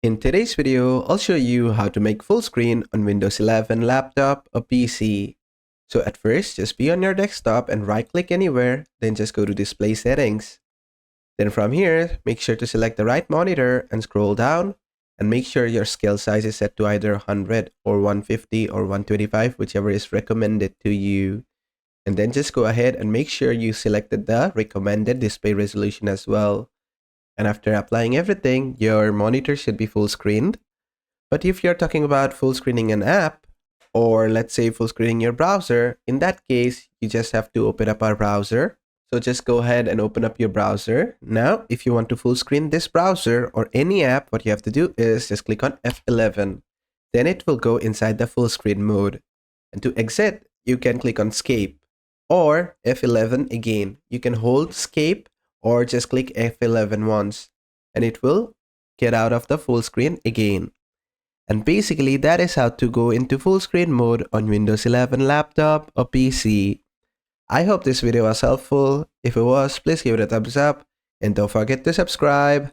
In today's video, I'll show you how to make full screen on Windows 11 laptop or PC. So at first, just be on your desktop and right click anywhere, then just go to display settings. Then from here, make sure to select the right monitor and scroll down and make sure your scale size is set to either 100 or 150 or 125, whichever is recommended to you. And then just go ahead and make sure you selected the recommended display resolution as well. And after applying everything, your monitor should be full screened. But if you're talking about full screening an app, or let's say full screening your browser, in that case, you just have to open up our browser. So just go ahead and open up your browser. Now, if you want to full screen this browser or any app, what you have to do is just click on F11. Then it will go inside the full screen mode. And to exit, you can click on Escape or F11 again. You can hold Escape or just click F11 once and it will get out of the full screen again. And basically that is how to go into full screen mode on Windows 11 laptop or PC. I hope this video was helpful. If it was, please give it a thumbs up and don't forget to subscribe.